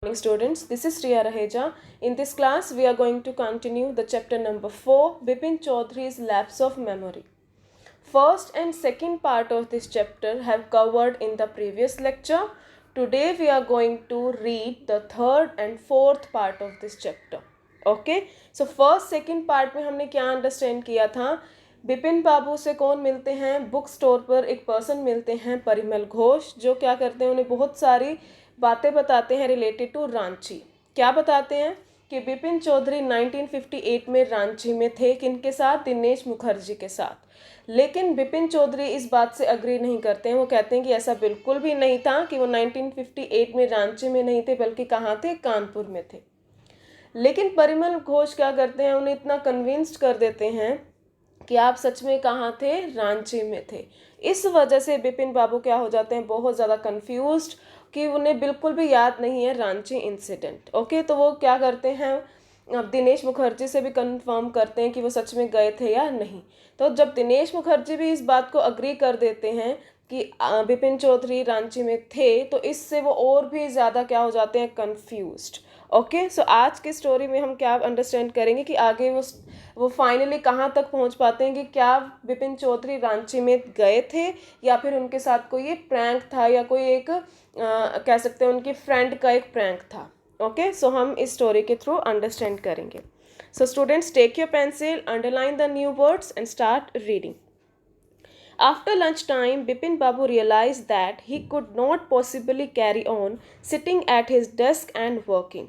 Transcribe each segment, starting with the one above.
Morning students, this is Riya Raheja. In this class, we are going to continue the chapter number 4, Bipin Chaudhary's Lapse of Memory. First and second part of this chapter have covered in the previous lecture. Today we are going to read the third and fourth part of this chapter. Okay? So first second part में हमने क्या understand किया था? बिपिन बाबू से कौन मिलते हैं? Book store पर एक पर्सन मिलते हैं, परिमल घोष, जो क्या करते हैं, उन्हें बहुत सारी बातें बताते हैं रिलेटेड टू रांची. क्या बताते हैं कि बिपिन चौधरी 1958 में रांची में थे, किनके साथ? दिनेश मुखर्जी के साथ. लेकिन बिपिन चौधरी इस बात से अग्री नहीं करते हैं. वो कहते हैं कि ऐसा बिल्कुल भी नहीं था कि वो 1958 में रांची में नहीं थे, बल्कि कहाँ थे? कानपुर में थे. लेकिन परिमल घोष क्या करते हैं, उन्हें इतना कन्विंस्ड कर देते हैं कि आप सच में कहाँ थे? रांची में थे. इस वजह से बिपिन बाबू क्या हो जाते हैं? बहुत ज़्यादा कन्फ्यूज्ड कि उन्हें बिल्कुल भी याद नहीं है रांची इंसिडेंट. ओके, तो वो क्या करते हैं, अब दिनेश मुखर्जी से भी कंफर्म करते हैं कि वो सच में गए थे या नहीं. तो जब दिनेश मुखर्जी भी इस बात को अग्री कर देते हैं कि बिपिन चौधरी रांची में थे, तो इससे वो और भी ज़्यादा क्या हो जाते हैं? कन्फ्यूज्ड. ओके, सो आज की स्टोरी में हम क्या अंडरस्टैंड करेंगे कि आगे वो फाइनली कहाँ तक पहुँच पाते हैं कि क्या बिपिन चौधरी रांची में गए थे या फिर उनके साथ कोई ये प्रैंक था या कोई एक कह सकते हैं उनकी फ्रेंड का एक प्रैंक था. ओके, सो हम इस स्टोरी के थ्रू अंडरस्टैंड करेंगे. So students, take your pencil, underline the new words and start reading. After lunchtime, Bipin Babu realized that he could not possibly carry on sitting at his desk and working.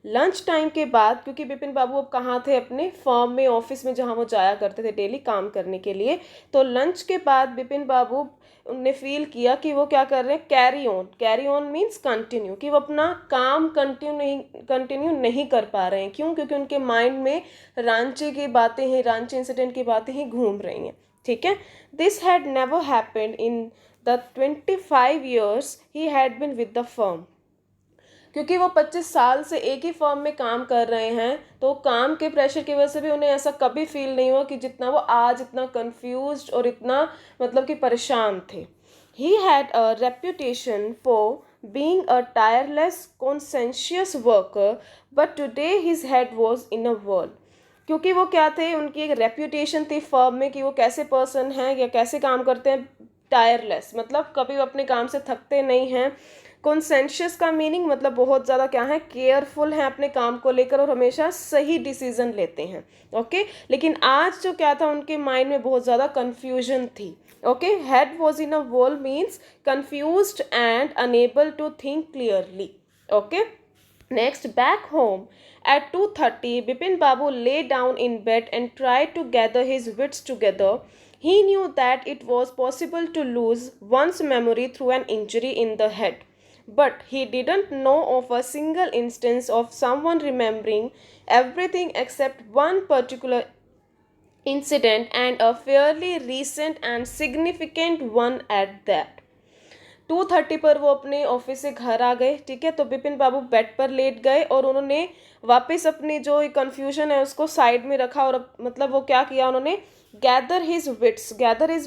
Lunch time के बाद, क्योंकि बिपिन बाबू अब कहाँ थे? अपने firm में, office में, जहाँ वो जाया करते थे डेली काम करने के लिए. तो लंच के बाद बिपिन बाबू ने फील किया कि वो क्या कर रहे हैं? कैरी ऑन मीन्स कंटिन्यू, कि वो अपना काम कंटिन्यू नहीं कर पा रहे हैं. क्यों? क्योंकि उनके माइंड में रांची की बातें ही, रांची इंसिडेंट की बातें ही घूम रही हैं. ठीक है. This had never happened in the 25 years he had been with the firm. क्योंकि वो 25 साल से एक ही फर्म में काम कर रहे हैं, तो काम के प्रेशर की वजह से भी उन्हें ऐसा कभी फील नहीं हुआ कि जितना वो आज इतना कंफ्यूज्ड और इतना मतलब कि परेशान थे. He had a reputation for being a tireless conscientious worker, but today his head was in a world. क्योंकि वो क्या थे? उनकी एक रेप्यूटेशन थी फर्म में कि वो कैसे पर्सन हैं या कैसे काम करते हैं. टायरलेस मतलब कभी वो अपने काम से थकते नहीं हैं. कॉन्सेंशियस का मीनिंग मतलब बहुत ज़्यादा क्या है? केयरफुल हैं अपने काम को लेकर और हमेशा सही डिसीजन लेते हैं. ओके, लेकिन आज जो क्या था, उनके माइंड में बहुत ज़्यादा कन्फ्यूजन थी. Okay, head was in a world means confused and unable to think clearly. Okay, next, back home at 2:30, Bipin Babu lay down in bed and tried to gather his wits together. He knew that it was possible to lose one's memory through an injury in the head, but he didn't know of a single instance of someone remembering everything except one particular incident, and a fairly recent and significant one at that. 2:30 पर वो अपने office से घर आ गए. ठीक है, तो बिपिन बाबू bed पर लेट गए और उन्होंने वापस अपनी जो कन्फ्यूजन है उसको साइड में रखा और मतलब वो क्या किया, उन्होंने गैदर हिज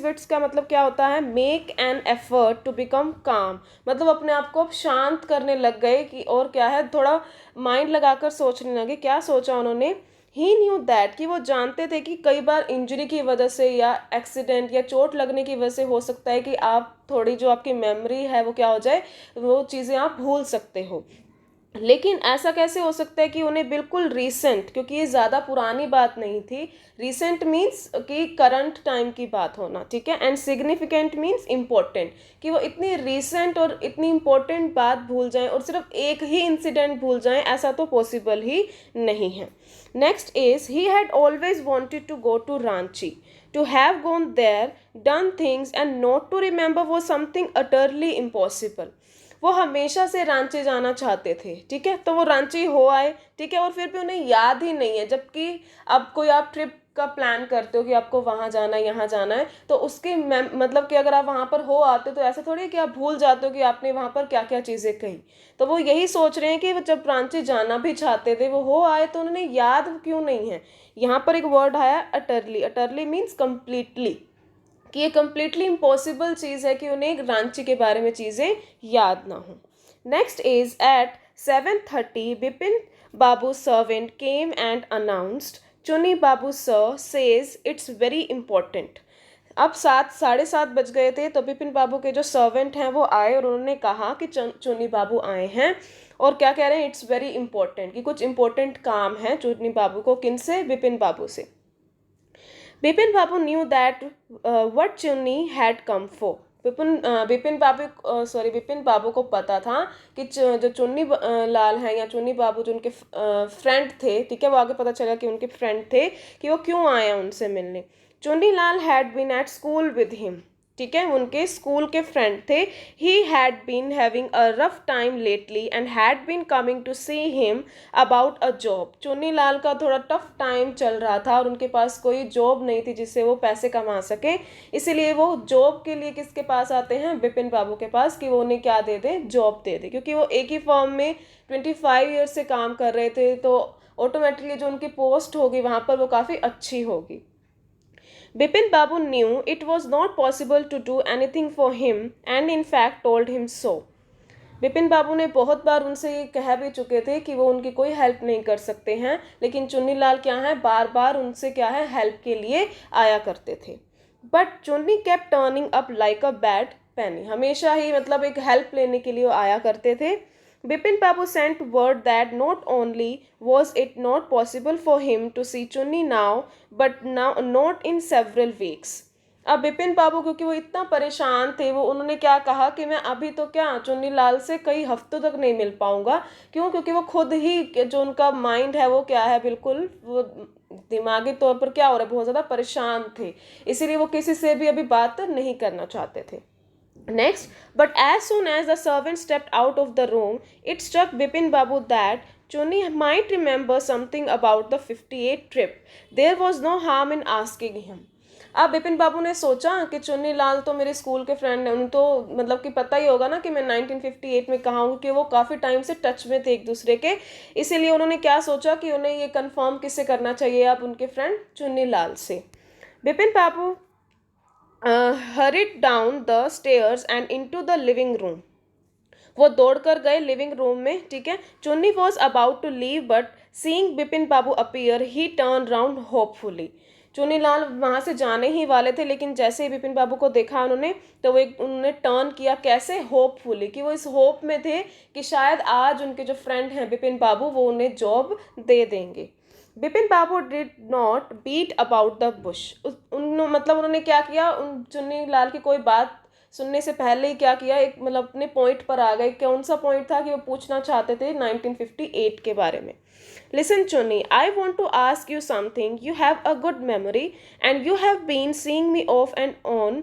विट्स का मतलब क्या होता है? Make an effort to become calm. मतलब अपने आप को शांत करने लग गए कि और क्या है, थोड़ा माइंड लगाकर सोचने लगे. क्या सोचा उन्होंने? ही न्यू दैट, कि वो जानते थे कि कई बार इंजरी की वजह से या एक्सीडेंट या चोट लगने की वजह से हो सकता है कि आप थोड़ी जो आपकी मेमोरी है वो क्या हो जाए, वो चीज़ें आप भूल सकते हो. लेकिन ऐसा कैसे हो सकता है कि उन्हें बिल्कुल रीसेंट, क्योंकि ये ज़्यादा पुरानी बात नहीं थी. रीसेंट मीन्स कि करंट टाइम की बात होना. ठीक है, एंड सिग्निफिकेंट मीन्स इम्पोर्टेंट, कि वो इतनी रीसेंट और इतनी इम्पोर्टेंट बात भूल जाएं और सिर्फ एक ही इंसिडेंट भूल जाएं, ऐसा तो पॉसिबल ही नहीं है. Next is, he had always wanted to go to Ranchi. To have gone there, done things and not to remember was something utterly impossible. वो हमेशा से रांची जाना चाहते थे. ठीक है, तो वो रांची हो आए. ठीक है, और फिर भी उन्हें याद ही नहीं है. जबकि अब कोई आप ट्रिप का प्लान करते हो कि आपको वहाँ जाना है, यहाँ जाना है, तो उसके मतलब कि अगर आप वहाँ पर हो आते हो तो ऐसा थोड़ी है कि आप भूल जाते हो कि आपने वहाँ पर क्या क्या चीज़ें कही. तो वो यही सोच रहे हैं कि वो जब रांची जाना भी चाहते थे, वो हो आए, तो उन्होंने याद क्यों नहीं है. यहाँ पर एक वर्ड आया अटरली मीन्स कम्प्लीटली, कि ये कम्प्लीटली इम्पॉसिबल चीज़ है कि उन्हें रांची के बारे में चीज़ें याद ना हो. Next is, at 7:30 Bipin Babu's servant came and announced, Chunni Babu sir says it's very important. अब 7 साढ़े 7 बज गए थे तो बिपिन बाबू के जो सर्वेंट हैं वो आए और उन्होंने कहा कि चुन्नी बाबू आए हैं और क्या कह रहे हैं, इट्स वेरी इंपॉर्टेंट, कि कुछ इंपॉर्टेंट काम है चुन्नी बाबू को। किन से? बिपिन बाबू से। बिपिन बाबू न्यू दैट व्हाट चुन्नी हैड कम फॉर। बिपिन बाबू को पता था कि जो चुन्नी लाल हैं या चुन्नी बाबू जो उनके फ्रेंड थे, ठीक है, वो आगे पता चला कि उनके फ्रेंड थे, कि वो क्यों आए हैं उनसे मिलने। Chunni Lal had been at school with him, ठीक है, उनके स्कूल के फ्रेंड थे। He had been having a rough time lately and had been coming to see him about a job. Chunni Lal का थोड़ा टफ टाइम चल रहा था और उनके पास कोई जॉब नहीं थी जिससे वो पैसे कमा सके, इसीलिए वो जॉब के लिए किसके पास आते हैं? बिपिन बाबू के पास, कि वो उन्हें क्या दे दे? जॉब दे दे। क्योंकि वो एक ही फर्म में 25 ईयर्स से काम कर रहे थे तो ऑटोमेटिकली जो उनकी पोस्ट होगी वहाँ पर वो काफ़ी अच्छी होगी। Bipin Babu knew it was not possible to do anything for him and in fact told him so. Bipin बाबू ने बहुत बार उनसे ये कह भी चुके थे कि वो उनकी कोई हेल्प नहीं कर सकते हैं, लेकिन चुन्नी लाल क्या है, बार बार उनसे क्या है, हेल्प के लिए आया करते थे। But Chunni kept turning up like a bad penny, हमेशा ही मतलब एक हेल्प लेने के लिए वो आया करते थे। Bipin Babu sent word that not only was it not possible for him to see Chunni now, but now not in several weeks. अब बिपिन बाबू क्योंकि वो इतना परेशान थे, वो उन्होंने क्या कहा कि मैं अभी तो क्या चुन्नी लाल से कई हफ्तों तक नहीं मिल पाऊंगा। क्यों? क्योंकि वो खुद ही जो उनका माइंड है वो क्या है, बिल्कुल वो दिमागी तौर पर क्या हो रहा है, बहुत ज़्यादा परेशान थे, इसीलिए वो किसी से भी अभी बात नहीं करना चाहते थे। Next, but as soon as the servant stepped out of the room, it struck Bipin Babu that Chunni might remember something about the 58 trip. There was no harm in asking him. अब बिपिन बाबू ने सोचा कि चुन्नी लाल तो मेरे school के friend हैं, उन तो मतलब कि पता ही होगा ना कि मैं 1958 में कहाँ हूँ, कि वो काफ़ी टाइम से टच में थे एक दूसरे के, इसीलिए उन्होंने क्या सोचा कि उन्हें ये कंफर्म किससे करना चाहिए, अब उनके फ्रेंड चुन्नी लाल से। बिपिन बाबू hurried down the stairs and into the living room. वो दौड़कर गए लिविंग रूम में, ठीक है। Chunni was about to leave but seeing Bipin Babu appear he turn round hopefully. Chunni Lal वहाँ से जाने ही वाले थे, लेकिन जैसे ही बिपिन बाबू को देखा उन्होंने तो उन्होंने टर्न किया, कैसे? होपफुली, कि वो इस होप में थे कि शायद आज उनके जो फ्रेंड हैं बिपिन बाबू वो उन्हें जॉब दे देंगे। Bipin Babu did not beat about the bush, मतलब उन्होंने क्या किया, उन चुन्नी लाल की कोई बात सुनने से पहले ही क्या किया, एक मतलब अपने पॉइंट पर आ गए। कौन सा पॉइंट था? कि वो पूछना चाहते थे 1958 के बारे में। Listen Chunni, I want to ask you something, you have a good memory and you have been seeing me off and on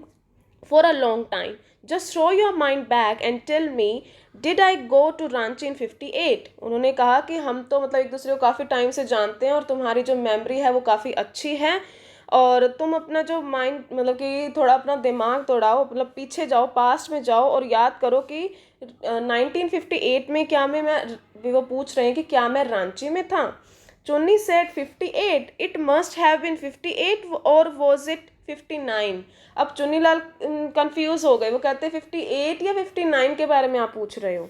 for a long time. Just throw your mind back and tell me, did I go to Ranchi in 58? उन्होंने कहा कि हम तो मतलब एक दूसरे को काफ़ी टाइम से जानते हैं और तुम्हारी जो मेमोरी है वो काफ़ी अच्छी है, और तुम अपना जो माइंड मतलब कि थोड़ा अपना दिमाग दौड़ाओ, मतलब पीछे जाओ, पास्ट में जाओ और याद करो कि 1958 में क्या मैं वो पूछ रहे हैं कि क्या मैं रांची में था। Chunni said 58, it must have been 58 और वॉज इट 59? अब चुन्नी लाल कंफ्यूज हो गए, वो कहते हैं 58 या 59 के बारे में आप पूछ रहे हो।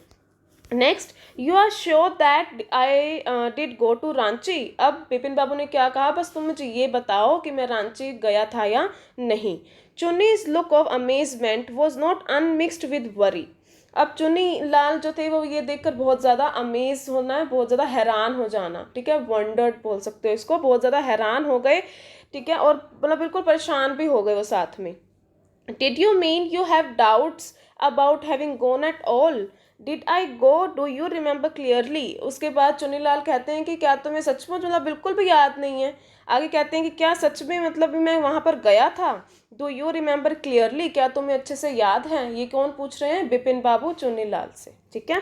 Next, you are sure that I did go to Ranchi? अब बिपिन बाबू ने क्या कहा, बस तुम मुझे ये बताओ कि मैं रांची गया था या नहीं। Chunni's look of amazement was not unmixed with worry. अब चुन्नी लाल जो थे वो ये देखकर बहुत ज़्यादा अमेज होना है, बहुत ज़्यादा हैरान हो जाना, ठीक है, वंडर्ड बोल सकते हो इसको, बहुत ज़्यादा हैरान हो गए, ठीक है, और मतलब बिल्कुल परेशान भी हो गए वो साथ में। Did you mean you have doubts about having gone at all? Did I go? Do you remember clearly? उसके बाद चुन्नी लाल कहते हैं कि क्या तुम्हें सचमुच मतलब बिल्कुल भी याद नहीं है? आगे कहते हैं कि क्या सच में मतलब मैं वहाँ पर गया था? डू यू रिमेंबर क्लियरली, क्या तुम्हें अच्छे से याद है? ये कौन पूछ रहे हैं? बिपिन बाबू चुन्नी लाल से, ठीक है।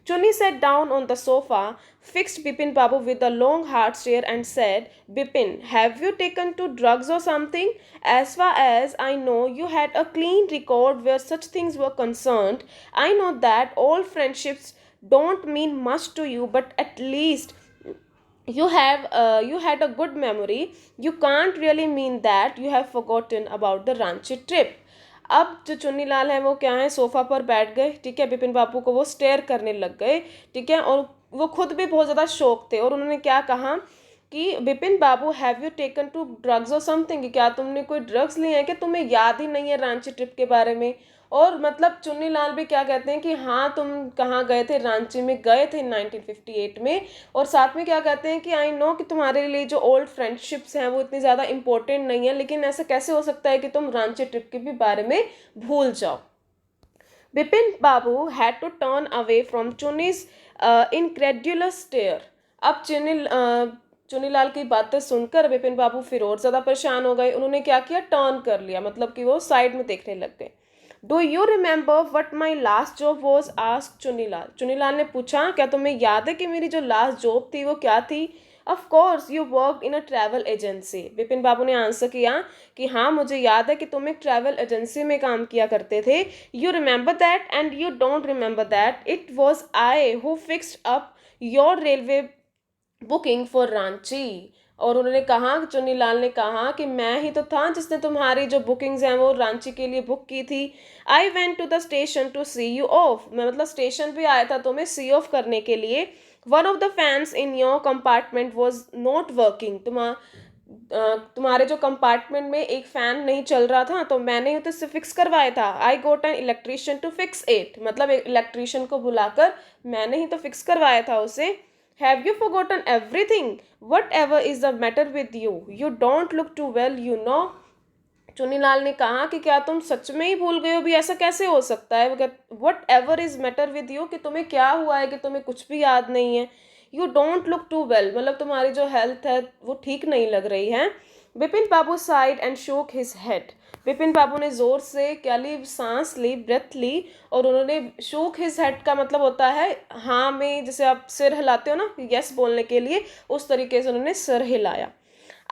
Chunni sat down on the sofa, fixed Bipin Babu with a long hard stare and said, Bipin, have you taken to drugs or something? As far as I know, you had a clean record where such things were concerned. I know that all friendships don't mean much to you, but at least you had a good memory. You can't really mean that you have forgotten about the Ranchi trip. अब जो चुन्नीलाल है वो क्या है, sofa पर बैठ गए, ठीक है, विपिन बाबू को वो स्टेयर करने लग गए, ठीक है, और वो खुद भी बहुत ज़्यादा शौक थे, और उन्होंने क्या कहा कि Vipin Babu, have you taken to drugs और समथिंग, क्या तुमने कोई ड्रग्स लिए हैं, कि तुम्हें याद ही नहीं है रांची ट्रिप के बारे में। और मतलब चुन्नीलाल भी क्या कहते हैं कि हाँ तुम कहाँ गए थे, रांची में गए थे 1958 में, और साथ में क्या कहते हैं कि आई नो कि तुम्हारे लिए जो ओल्ड फ्रेंडशिप्स हैं वो इतनी ज़्यादा इंपॉर्टेंट नहीं है, लेकिन ऐसा कैसे हो सकता है कि तुम रांची ट्रिप के भी बारे में भूल जाओ। Vipin Babu had to turn away from Chunni's incredulous stare. अब चुनीलाल की बातें सुनकर विपिन बाबू फिर और ज़्यादा परेशान हो गए। उन्होंने क्या किया, टर्न कर लिया, मतलब कि वो साइड में देखने लग गए। Do you remember what my last job was, ask Chunilal. Chunilal ने पूछा, क्या तुम्हें याद है कि मेरी जो लास्ट जॉब थी वो क्या थी। Of course you work in a travel agency. Vipin Babu ने आंसर किया कि हाँ मुझे याद है कि तुम एक ट्रैवल एजेंसी में काम किया करते थे। You remember that and you don't remember that it was I who fixed up your railway booking for Ranchi. और उन्होंने कहा, चुन्नीलाल ने कहा कि मैं ही तो था जिसने तुम्हारी जो बुकिंग्स हैं वो रांची के लिए बुक की थी। I went to the station to see you off. मैं मतलब स्टेशन पे आया था तुम्हें सी ऑफ करने के लिए। One of the fans in your compartment was not working. तुम्हारे जो कंपार्टमेंट में एक फ़ैन नहीं चल रहा था, तो मैंने तो इसे फिक्स करवाया था। I got an electrician to fix it. मतलब एक इलेक्ट्रीशियन को बुलाकर मैंने ही तो फिक्स करवाया था उसे। Have you forgotten everything, whatever is the matter with you, you don't look too well you know. Chunilal ने कहा कि क्या तुम सच में ही भूल गए हो भी, ऐसा कैसे हो सकता है। What ever is matter with you, कि तुम्हें क्या हुआ है कि तुम्हें कुछ भी याद नहीं है। You don't look too well, मतलब तुम्हारी जो हेल्थ है वो ठीक नहीं लग रही है। विपिन बाबू साइड एंड शोक हिज हेड। विपिन बाबू ने जोर से क्या ली, सांस ली, ब्रेथ ली, और उन्होंने शोक हिज हेड का मतलब होता है हाँ में, जैसे आप सिर हिलाते हो ना यस बोलने के लिए, उस तरीके से उन्होंने सिर हिलाया।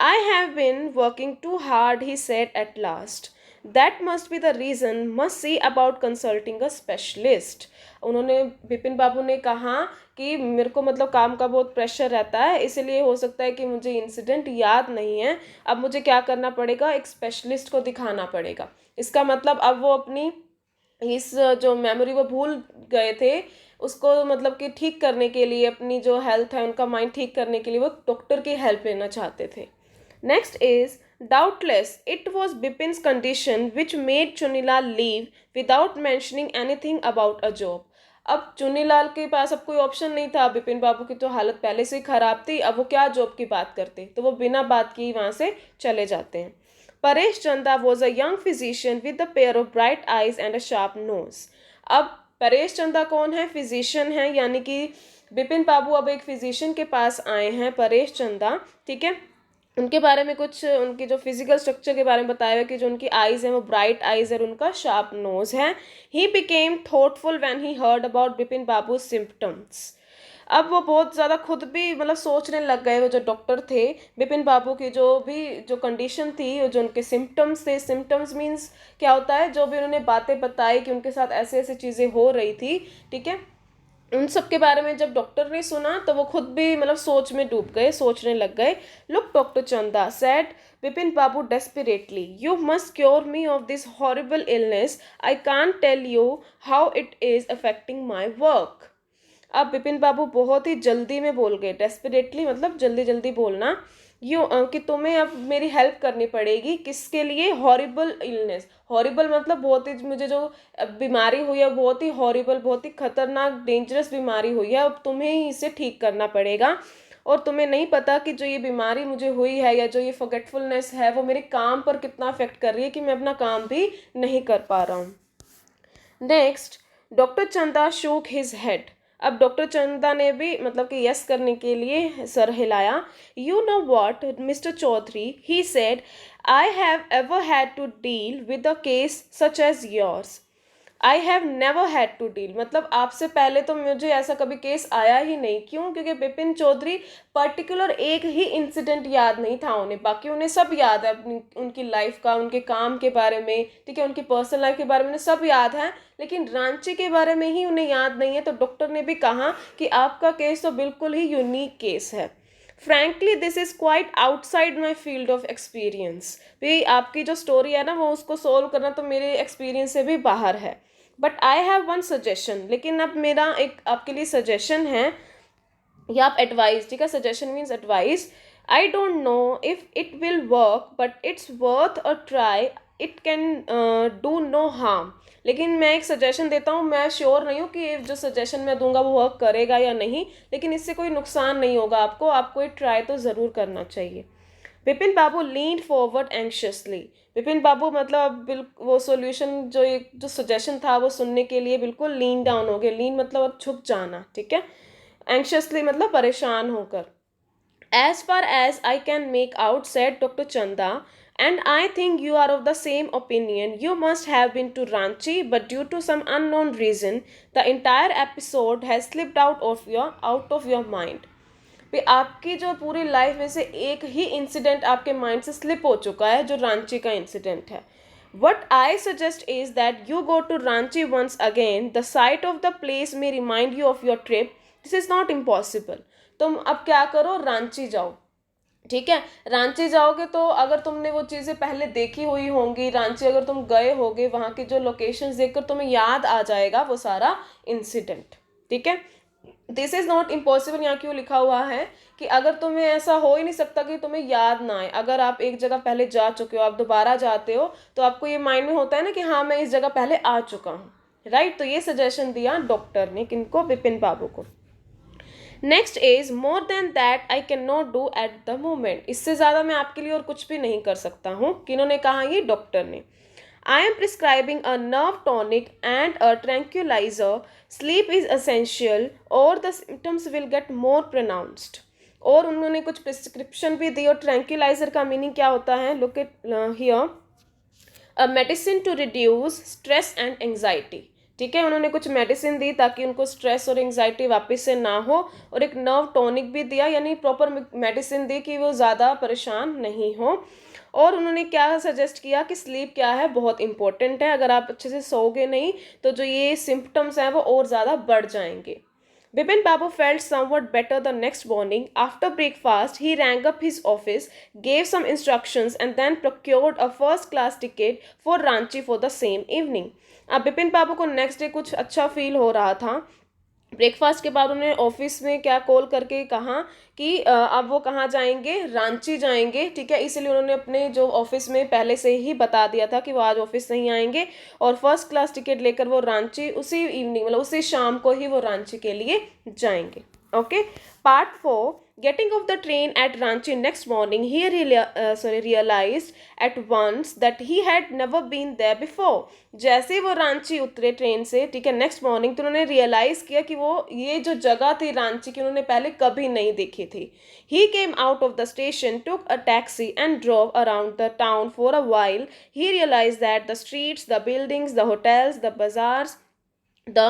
I have been working too hard, he said at last. That must be the reason, must see about consulting a specialist. उन्होंने विपिन बाबू ने कहा कि मेरे को मतलब काम का बहुत प्रेशर रहता है, इसलिए हो सकता है कि मुझे इंसिडेंट याद नहीं है। अब मुझे क्या करना पड़ेगा, एक स्पेशलिस्ट को दिखाना पड़ेगा। इसका मतलब अब वो अपनी इस जो मेमोरी वो भूल गए थे उसको मतलब कि ठीक करने के लिए, अपनी जो हेल्थ है उनका माइंड ठीक करने के लिए वो डॉक्टर की हेल्प लेना चाहते थे। Next is, doubtless it was Bipin's condition which made Chunilal leave without mentioning anything about a job. अब चुनीलाल के पास अब कोई ऑप्शन नहीं था, बिपिन बाबू की तो हालत पहले से ही खराब थी, अब वो क्या जॉब की बात करते, तो वो बिना बात किए वहाँ से चले जाते हैं। Paresh Chanda was a young physician with a pair of bright eyes and a sharp nose. अब परेश चंदा कौन है, फिजिशियन है, यानी कि बिपिन बाबू अब एक फिजिशियन के पास आए हैं, परेश चंदा, ठीक है। उनके बारे में कुछ उनकी जो फिजिकल स्ट्रक्चर के बारे में बताया हुआ कि जो उनकी आइज़ हैं वो ब्राइट आइज़ है, उनका शार्प नोज है। He became thoughtful when he heard about Bipin Babu symptoms. अब वो बहुत ज़्यादा खुद भी मतलब सोचने लग गए, वो जो डॉक्टर थे बिपिन बाबू की जो कंडीशन थी, जो उनके सिम्टम्स थे, सिम्टम्स मीन्स क्या होता है, जो भी उन्होंने बातें बताई कि उनके साथ ऐसे ऐसे चीज़ें हो रही थी, ठीक है, उन सब के बारे में जब डॉक्टर ने सुना तो वो खुद भी मतलब सोच में डूब गए, सोचने लग गए। Look doctor Chanda, said Vipin Babu desperately, you must cure me of this horrible illness, I can't tell you how it is affecting my work. अब विपिन बाबू बहुत ही जल्दी में बोल गए, डेस्परेटली मतलब जल्दी जल्दी बोलना, कि तुम्हें अब मेरी हेल्प करनी पड़ेगी, किसके लिए, हॉरिबल इलनेस। हॉरिबल मतलब बहुत ही, मुझे जो बीमारी हुई है बहुत ही हॉरिबल, बहुत ही खतरनाक डेंजरस बीमारी हुई है, अब तुम्हें ही इसे ठीक करना पड़ेगा। और तुम्हें नहीं पता कि जो ये बीमारी मुझे हुई है या जो ये फॉरगेटफुलनेस है वो मेरे काम पर कितना अफेक्ट कर रही है कि मैं अपना काम भी नहीं कर पा रहा हूँ। नेक्स्ट, डॉक्टर चंदा शोक हिज हेड। अब डॉक्टर चंदा ने भी मतलब कि यस करने के लिए सर हिलाया। You know what mister Chaudhary, he said, I have ever had to deal with a case such as yours. I have never had to deal, मतलब आपसे पहले तो मुझे ऐसा कभी केस आया ही नहीं। क्यों? क्योंकि बिपिन चौधरी पर्टिकुलर एक ही इंसिडेंट याद नहीं था उन्हें, बाकी उन्हें सब याद है, अपनी उनकी लाइफ का, उनके काम के बारे में, ठीक है, उनकी पर्सनल लाइफ के बारे में उन्हें सब याद है, लेकिन रांची के बारे में ही उन्हें याद नहीं है। तो डॉक्टर ने भी कहा कि आपका केस तो बिल्कुल ही यूनिक केस है। Frankly this is quite outside my field of experience. भाई आपकी जो स्टोरी है ना वो उसको सोल्व करना तो मेरे एक्सपीरियंस से भी बाहर है। But I have one suggestion, लेकिन अब मेरा एक आपके लिए सजेशन है या आप एडवाइस, ठीक है, suggestion means advice. I don't know if it will work but it's worth a try, it can do no harm. लेकिन मैं एक सजेशन देता हूँ, मैं श्योर नहीं हूँ कि जो सजेशन मैं दूंगा वो वर्क करेगा या नहीं, लेकिन इससे कोई नुकसान नहीं होगा आपको, आपको एक ट्राई तो ज़रूर करना चाहिए। विपिन बाबू लीन फॉरवर्ड एंशियसली। विपिन बाबू मतलब बिल्कुल वो सॉल्यूशन जो एक जो सजेशन था वो सुनने के लिए बिल्कुल लीन डाउन हो गए। लीन मतलब झुक जाना, ठीक है। एंशियसली मतलब परेशान होकर। As far as I can make out, said Dr. Chanda, and I think you are of the same opinion. You must have been to Ranchi, but due to some unknown reason, the entire episode has slipped out of your mind. भी आपकी जो पूरी life में से एक ही incident आपके mind से slip हो चुका है, जो रांची का इंसिडेंट है। What I suggest is that you go to Ranchi once again. The sight of the place may remind you of your trip. This is not impossible. तुम अब क्या करो, रांची जाओ, ठीक है। रांची जाओगे तो अगर तुमने वो चीज़ें पहले देखी हुई होंगी, रांची अगर तुम गए होगे, वहाँ की जो लोकेशंस देखकर तुम्हें याद आ जाएगा वो सारा इंसिडेंट, ठीक है। दिस इज़ नॉट इम्पॉसिबल यहाँ क्यों लिखा हुआ है कि अगर तुम्हें ऐसा हो ही नहीं सकता कि तुम्हें याद ना आए। अगर आप एक जगह पहले जा चुके हो, आप दोबारा जाते हो तो आपको ये माइंड में होता है ना कि हाँ मैं इस जगह पहले आ चुका हूँ, राइट। तो ये सजेशन दिया डॉक्टर ने, किनको, विपिन बाबू को। Next is more than that I can not do at the moment. इससे ज़्यादा मैं आपके लिए और कुछ भी नहीं कर सकता हूँ। किन्होंने कहा, ये डॉक्टर ने। I am prescribing a nerve tonic and a tranquilizer. Sleep is essential or the symptoms will get more pronounced. और उन्होंने कुछ प्रिस्क्रिप्शन भी दी। और ट्रैंक्यूलाइजर का मीनिंग क्या होता है, look it here, a medicine to reduce stress and anxiety, ठीक है। उन्होंने कुछ मेडिसिन दी ताकि उनको स्ट्रेस और एंग्जाइटी वापस से ना हो, और एक नर्व टॉनिक भी दिया, यानी प्रॉपर मेडिसिन दी कि वो ज़्यादा परेशान नहीं हो। और उन्होंने क्या सजेस्ट किया कि स्लीप क्या है, बहुत इंपॉर्टेंट है। अगर आप अच्छे से सोओगे नहीं तो जो ये सिम्टम्स हैं वो और ज़्यादा बढ़ जाएंगे। Bipin Babu felt somewhat better the next morning. After breakfast, he rang up his office, gave some instructions, and then procured a first class ticket for Ranchi for the same evening. अब बिपिन बाबू को next day कुछ अच्छा feel हो रहा था। Breakfast के बाद उन्होंने ऑफिस में क्या कॉल करके कहा कि अब वो कहाँ जाएंगे, रांची जाएंगे, ठीक है। इसलिए उन्होंने अपने जो ऑफिस में पहले से ही बता दिया था कि वो आज ऑफिस नहीं आएंगे, और फर्स्ट क्लास टिकट लेकर वो रांची उसी इवनिंग मतलब उसी शाम को ही वो रांची के लिए जाएंगे। Okay, part 4, getting off the train at Ranchi next morning, he realized at once that he had never been there before. जैसे ही वो रांची उतरे ट्रेन से, ठीक है, नेक्स्ट मॉर्निंग, तो उन्होंने रियलाइज़ किया कि वो ये जो जगह थी रांची की उन्होंने पहले कभी नहीं देखी थी। He came out of the station, took a taxi and drove around the town for a while. He realized that the streets, the buildings, the hotels, the bazaars, the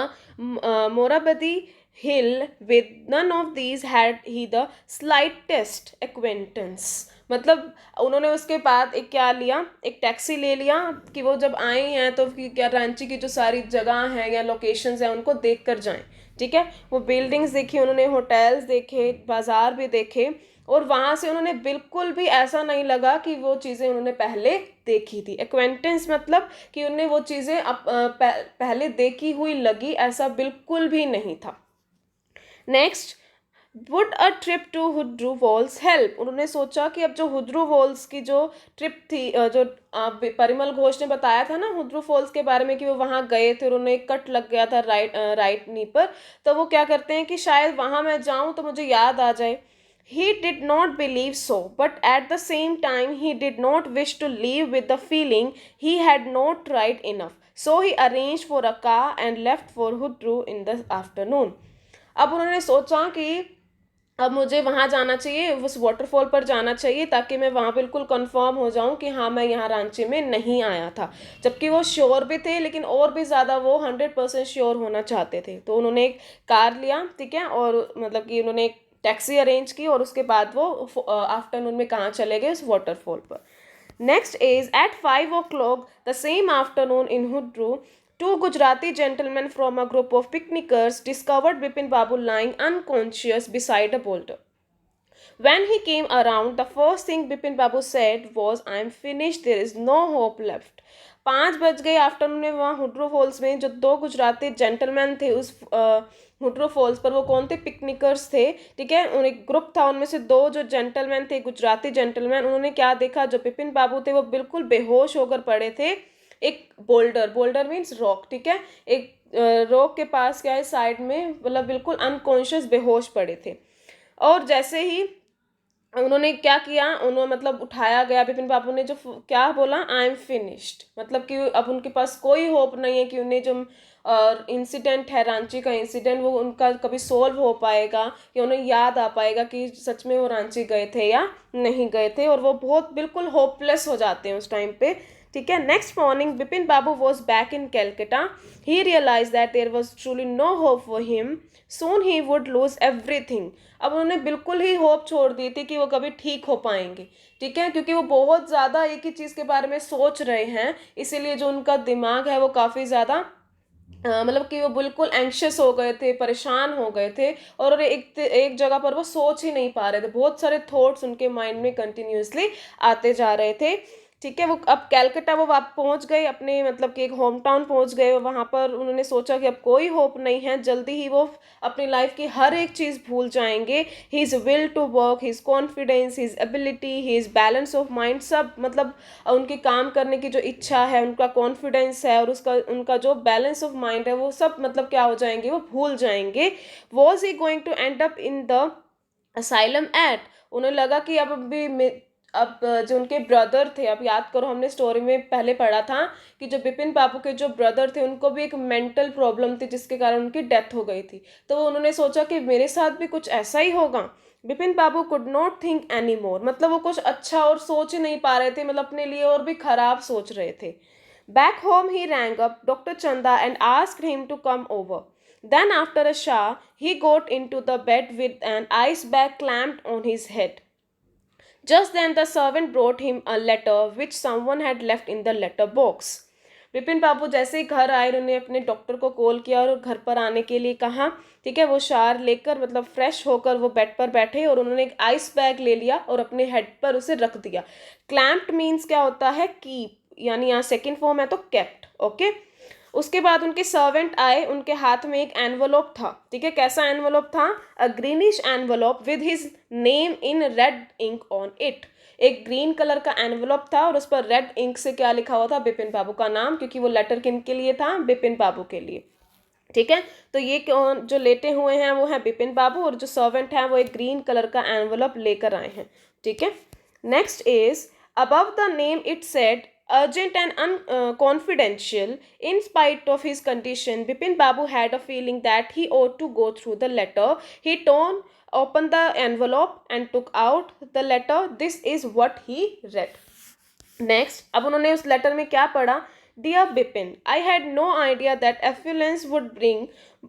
Morabadi hill, with none of these had he the slightest acquaintance. मतलब उन्होंने उसके बाद एक क्या लिया, एक taxi ले लिया कि वो जब आए हैं तो क्या रांची की जो सारी जगह हैं या लोकेशंस हैं उनको देख कर जाएं, ठीक है। वो बिल्डिंग्स देखी उन्होंने, होटल्स देखे, बाज़ार भी देखे, और वहाँ से उन्होंने बिल्कुल भी ऐसा नहीं लगा कि वो चीज़ें उन्होंने पहले देखी थी। एक्वेंटेंस मतलब कि उन्हें वो चीज़ें पहले देखी हुई लगी, ऐसा बिल्कुल भी नहीं था। Next, would a trip to Hundru falls help. उन्होंने सोचा कि अब जो हुड्रू वॉल्स की जो ट्रिप थी, जो परिमल घोष ने बताया था ना हुड्रू फॉल्स के बारे में कि वो वहाँ गए थे और उन्हें एक कट लग गया था राइट नी पर, तो वो क्या करते हैं कि शायद वहाँ मैं जाऊँ तो मुझे याद आ जाए। He did not believe so, but at the same time he did not wish to leave with the feeling he had not tried enough. So he arranged for a car and left for Hudru in the afternoon. अब उन्होंने सोचा कि अब मुझे वहाँ जाना चाहिए, उस वाटरफॉल पर जाना चाहिए ताकि मैं वहाँ बिल्कुल कंफर्म हो जाऊँ कि हाँ मैं यहाँ रांची में नहीं आया था। जबकि वो श्योर भी थे, लेकिन और भी ज़्यादा वो 100% श्योर होना चाहते थे। तो उन्होंने एक कार लिया, ठीक है, और मतलब कि उन्होंने एक टैक्सी अरेंज की, और उसके बाद वो आफ्टरनून में कहाँ चले गए, उस वाटरफॉल पर। Next is at 5 o'clock the same afternoon in Hundru, two Gujarati gentlemen from a group of picnickers discovered Bipin Babu lying unconscious beside a boulder. When he came around, the first thing Bipin Babu said was, "I am finished. There is no hope left." 5 बज गए afternoon में वहाँ हुड्रो false में। जो दो Gujarati gentleman थे उस हुड्रो false पर, वो कौन थे? पिकनिकर्स थे, ठीक है। उन एक ग्रुप था, उनमें से दो जो जेंटलमैन थे, गुजराती जेंटलमैन, उन्होंने क्या देखा? जो बिपिन बाबू थे वो बिल्कुल बेहोश होकर पड़े थे एक बोल्डर, बोल्डर मीन्स रॉक, ठीक है। एक रॉक के पास क्या है, साइड में, मतलब बिल्कुल अनकॉन्शियस बेहोश पड़े थे। और जैसे ही उन्होंने क्या किया, उन्होंने मतलब उठाया गया, बिपिन बाबू ने जो क्या बोला, आई एम फिनिश्ड, मतलब कि अब उनके पास कोई होप नहीं है कि उन्हें जो इंसिडेंट है, रांची का इंसिडेंट, वो उनका कभी सोल्व हो पाएगा, कि उन्हें याद आ पाएगा कि सच में वो रांची गए थे या नहीं गए थे। और वो बहुत बिल्कुल होपलेस हो जाते हैं उस टाइम पे, ठीक है। Next morning Bipin Babu was back in Calcutta. He realize that there was truly no hope for him, soon he would lose everything. अब उन्होंने बिल्कुल ही होप छोड़ दी थी कि वो कभी ठीक हो पाएंगे, ठीक है, क्योंकि वो बहुत ज़्यादा एक ही चीज़ के बारे में सोच रहे हैं, इसीलिए जो उनका दिमाग है वो काफ़ी ज़्यादा मतलब कि वो बिल्कुल एंक्शस हो गए थे, परेशान हो गए थे, और एक जगह पर वो सोच ही नहीं पा रहे थे। बहुत सारे थॉट्स उनके माइंड में कंटिन्यूसली आते जा रहे थे, ठीक है। वो अब कैलकटा वो आप पहुंच गए अपने, मतलब कि एक होम टाउन पहुंच गए। वहाँ पर उन्होंने सोचा कि अब कोई होप नहीं है, जल्दी ही वो अपनी लाइफ की हर एक चीज़ भूल जाएंगे। His will to work, his confidence, his ability, his balance of mind, सब मतलब उनके काम करने की जो इच्छा है, उनका कॉन्फिडेंस है, और उसका उनका जो बैलेंस ऑफ माइंड है, वो सब मतलब क्या हो जाएंगे, वो भूल जाएंगे। Was he going to end up in the asylum at, उन्हें लगा कि अब जो उनके ब्रदर थे, अब याद करो हमने स्टोरी में पहले पढ़ा था कि जो बिपिन बाबू के जो ब्रदर थे उनको भी एक मेंटल प्रॉब्लम थी जिसके कारण उनकी डेथ हो गई थी। तो उन्होंने सोचा कि मेरे साथ भी कुछ ऐसा ही होगा। Bipin Babu could not think any more, मतलब वो कुछ अच्छा और सोच ही नहीं पा रहे थे, मतलब अपने लिए और भी खराब सोच रहे थे। Back home he rang up doctor Chanda and asked him to come over. Then after a shower, he got into the bed with an ice bag clamped on his head. Just then the servant brought him a letter which someone had left in the letter box. Vipin Babu जैसे ही घर आए, उन्होंने अपने doctor को call किया और घर पर आने के लिए कहा, ठीक है। वो शार लेकर, मतलब फ्रेश होकर वो बेड पर बैठे, और उन्होंने एक आइस बैग ले लिया और अपने हेड पर उसे रख दिया। क्लैम्प्ड मीन्स क्या होता है? कीप, यानी यहाँ सेकेंड फॉर्म है तो केप्ट, ओके। उसके बाद उनके सर्वेंट आए, उनके हाथ में एक एनवलप था, ठीक है। कैसा एनवलप था? A greenish envelope with his name in red ink on it. एक ग्रीन कलर का एनवलप था और उस पर रेड इंक से क्या लिखा हुआ था? बिपिन बाबू का नाम, क्योंकि वो लेटर किन के लिए था? बिपिन बाबू के लिए, ठीक है। तो ये जो लेटे हुए हैं वो है बिपिन बाबू, और जो सर्वेंट है वो एक ग्रीन कलर का एनवलप लेकर आए हैं, ठीक है। Next is above the name it said urgent and confidential. In spite of his condition, Bipin Babu had a feeling that he ought to go through the letter. He torn opened the envelope and took out the letter. This is what he read. Next, अब उन्होंने उस letter में क्या पढ़ा? Dear Bipin, I had no idea that affluence would bring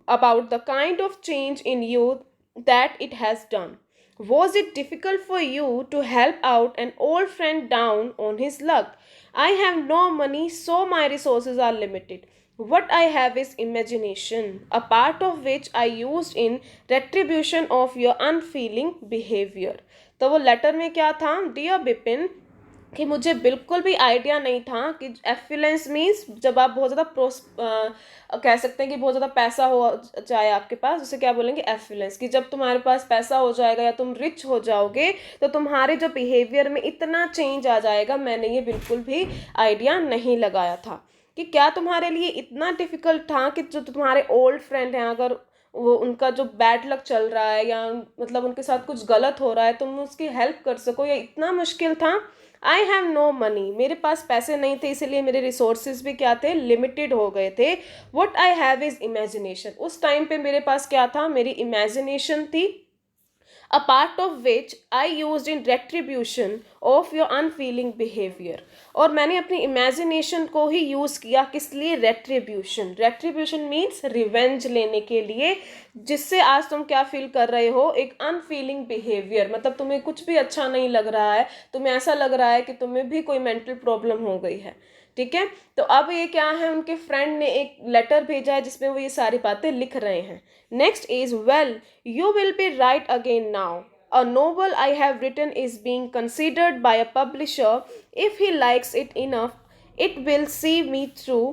about the kind of change in you that it has done. Was it difficult for you to help out an old friend down on his luck? I have no money, so my resources are limited. What I have is imagination, a part of which I used in retribution of your unfeeling behavior. तो वो letter में क्या था? Dear Bipin, कि मुझे बिल्कुल भी idea नहीं था कि एफिलेंस मीन्स जब आप बहुत ज़्यादा कह सकते हैं कि बहुत ज़्यादा पैसा हो जाए आपके पास, उसे क्या बोलेंगे? एफिलेंस। कि जब तुम्हारे पास पैसा हो जाएगा या तुम रिच हो जाओगे तो तुम्हारे जो बिहेवियर में इतना चेंज आ जाएगा, मैंने ये बिल्कुल भी आइडिया नहीं लगाया था। कि क्या तुम्हारे लिए इतना डिफ़िकल्ट था कि जो तुम्हारे ओल्ड फ्रेंड हैं, अगर वो उनका जो बैड लक चल रहा है या मतलब उनके साथ कुछ गलत हो रहा है, तुम उसकी हेल्प कर सको, या इतना मुश्किल था? आई हैव नो मनी, मेरे पास पैसे नहीं थे, इसीलिए मेरे रिसोर्सेज भी क्या थे? लिमिटेड हो गए थे। What I have is imagination, उस टाइम पे मेरे पास क्या था? मेरी इमेजिनेशन थी, a part of which I used in retribution of your unfeeling behavior. और मैंने अपनी इमेजिनेशन को ही यूज़ किया, किस लिए? रेट्रीब्यूशन। रेट्रीब्यूशन मीन्स रिवेंज लेने के लिए, जिससे आज तुम क्या फील कर रहे हो? एक अनफीलिंग बिहेवियर, मतलब तुम्हें कुछ भी अच्छा नहीं लग रहा है, तुम्हें ऐसा लग रहा है कि तुम्हें भी कोई मेंटल प्रॉब्लम हो गई है, ठीक है। तो अब ये क्या है? उनके फ्रेंड ने एक लेटर भेजा है जिसमें वो ये सारी बातें लिख रहे हैं। Next is well, you will be right again now, a novel I have written is being considered by a publisher. If he likes it enough, it will see me through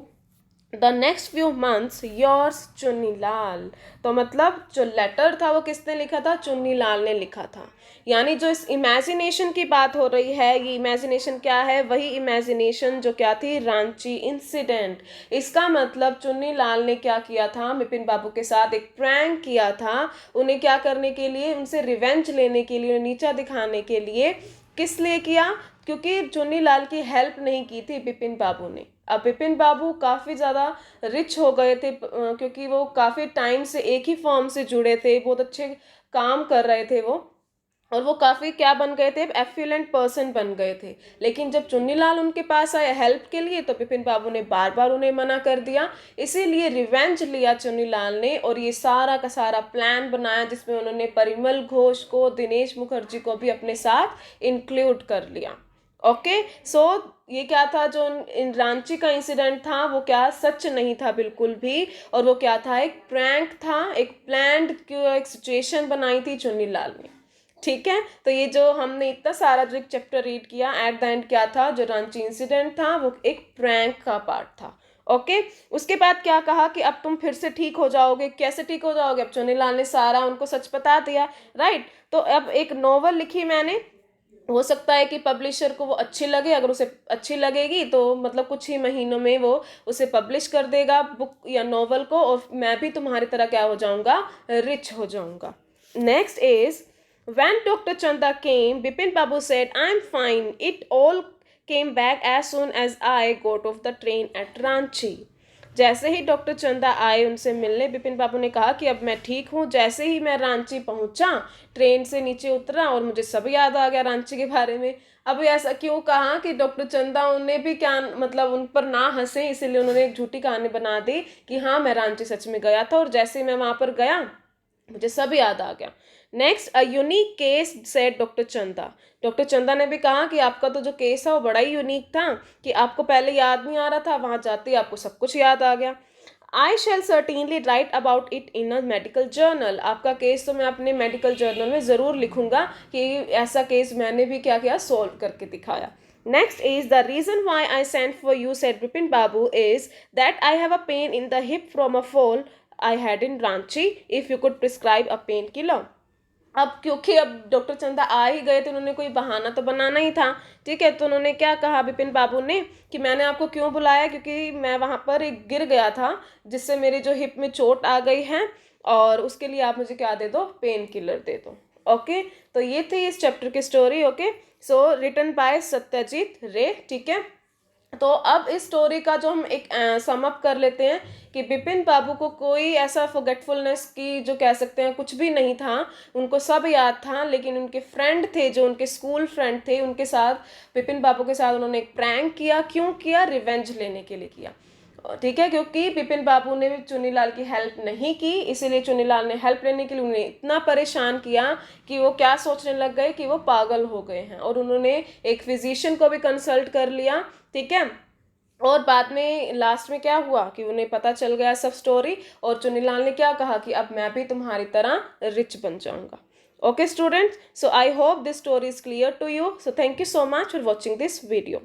the next few months yours Chunni Lal. तो मतलब जो letter था वो किसने लिखा था? चुन्नी लाल ने लिखा था। यानी जो इस इमेजिनेशन की बात हो रही है, ये इमेजिनेशन क्या है? वही इमेजिनेशन जो क्या थी? रांची इंसिडेंट। इसका मतलब चुन्नी लाल ने क्या किया था? विपिन बाबू के साथ एक प्रैंक किया था। उन्हें क्या करने के लिए? उनसे रिवेंज लेने के लिए, नीचा दिखाने के लिए। किस लिए किया? क्योंकि चुन्नी लाल की हेल्प नहीं की थी विपिन बाबू ने। अब विपिन बाबू काफ़ी ज़्यादा रिच हो गए थे क्योंकि वो काफ़ी टाइम से एक ही फॉर्म से जुड़े थे, बहुत अच्छे काम कर रहे थे वो, और वो काफ़ी क्या बन गए थे? एफ्लुएंट पर्सन बन गए थे। लेकिन जब चुन्नीलाल उनके पास आए हेल्प के लिए तो विपिन बाबू ने बार बार उन्हें मना कर दिया। इसीलिए रिवेंज लिया चुन्नीलाल ने और ये सारा का सारा प्लान बनाया जिसमें उन्होंने परिमल घोष को, दिनेश मुखर्जी को भी अपने साथ इंक्लूड कर लिया। ओके, सो ये क्या था? जो इन रांची का इंसिडेंट था वो क्या सच नहीं था बिल्कुल भी, और वो क्या था? एक प्रैंक था, एक प्लान्ड एक सिचुएशन बनाई थी चुन्नीलाल ने। ठीक है, तो ये जो हमने इतना सारा जो एक चैप्टर रीड किया, एट द एंड क्या था? जो रांची इंसिडेंट था वो एक प्रैंक का पार्ट था। ओके, उसके बाद क्या कहा कि अब तुम फिर से ठीक हो जाओगे। कैसे ठीक हो जाओगे? अब चुन्नीलाल ने सारा उनको सच बता दिया, राइट। तो अब एक नॉवल लिखी मैंने, हो सकता है कि पब्लिशर को वो अच्छी लगे। अगर उसे अच्छी लगेगी तो मतलब कुछ ही महीनों में वो उसे पब्लिश कर देगा बुक या नॉवल को, और मैं भी तुम्हारी तरह क्या हो जाऊंगा? रिच हो जाऊंगा। Next is when doctor Chanda came, Bipin Babu said I am fine. It all came back as soon as I got off the train at Ranchi. जैसे ही डॉक्टर चंदा आए उनसे मिलने, बिपिन बाबू ने कहा कि अब मैं ठीक हूँ। जैसे ही मैं रांची पहुँचा, ट्रेन से नीचे उतरा और मुझे सब याद आ गया रांची के बारे में। अब ऐसा क्यों कहा कि डॉक्टर चंदा उन्हें भी क्या मतलब उन पर ना हंसे, इसीलिए उन्होंने एक झूठी कहानी बना दी कि हाँ मैं रांची सच में गया था और जैसे मैं वहाँ पर गया मुझे सब याद आ गया। Next, a unique case said doctor चंदा। डॉक्टर चंदा ने भी कहा कि आपका तो जो केस है वो बड़ा ही यूनिक था कि आपको पहले याद नहीं आ रहा था, वहाँ जाते ही आपको सब कुछ याद आ गया। I shall certainly write about it in a medical journal. आपका केस तो मैं अपने मेडिकल जर्नल में ज़रूर लिखूंगा कि ऐसा केस मैंने भी क्या किया? सॉल्व करके दिखाया। Next is the reason why I sent for you, said Bipin Babu, is that I have a pain in the hip from a fall I had in Ranchi. If you could prescribe a painkiller. अब क्योंकि अब doctor चंदा आ ही गए थे, उन्होंने कोई बहाना तो बनाना ही था। ठीक है, तो उन्होंने क्या कहा विपिन बाबू ने कि मैंने आपको क्यों बुलाया? क्योंकि मैं वहाँ पर एक गिर गया था जिससे मेरी जो हिप में चोट आ गई है, और उसके लिए आप मुझे क्या दे दो? पेन किलर दे दो। ओके, तो ये थी इस चैप्टर की story. Okay, so written by Satyajit Ray. ठीक है, तो अब इस स्टोरी का जो हम एक सम अप कर लेते हैं कि बिपिन बाबू को कोई ऐसा फॉरगेटफुलनेस की जो कह सकते हैं कुछ भी नहीं था। उनको सब याद था, लेकिन उनके फ्रेंड थे, जो उनके स्कूल फ्रेंड थे, उनके साथ बिपिन बाबू के साथ उन्होंने एक प्रैंक किया। क्यों किया? रिवेंज लेने के लिए किया। ठीक है, क्योंकि बिपिन बाबू ने चुन्नीलाल की हेल्प नहीं की, इसीलिए चुन्नीलाल ने हेल्प लेने के लिए उन्हें इतना परेशान किया कि वो क्या सोचने लग गए कि वो पागल हो गए हैं, और उन्होंने एक फिजिशियन को भी कंसल्ट कर लिया। ठीक है, और बाद में लास्ट में क्या हुआ कि उन्हें पता चल गया सब स्टोरी, और चुन्नीलाल ने क्या कहा कि अब मैं भी तुम्हारी तरह रिच बन जाऊंगा। Okay students, so I hope this story is clear to you. So thank you so much for watching this video.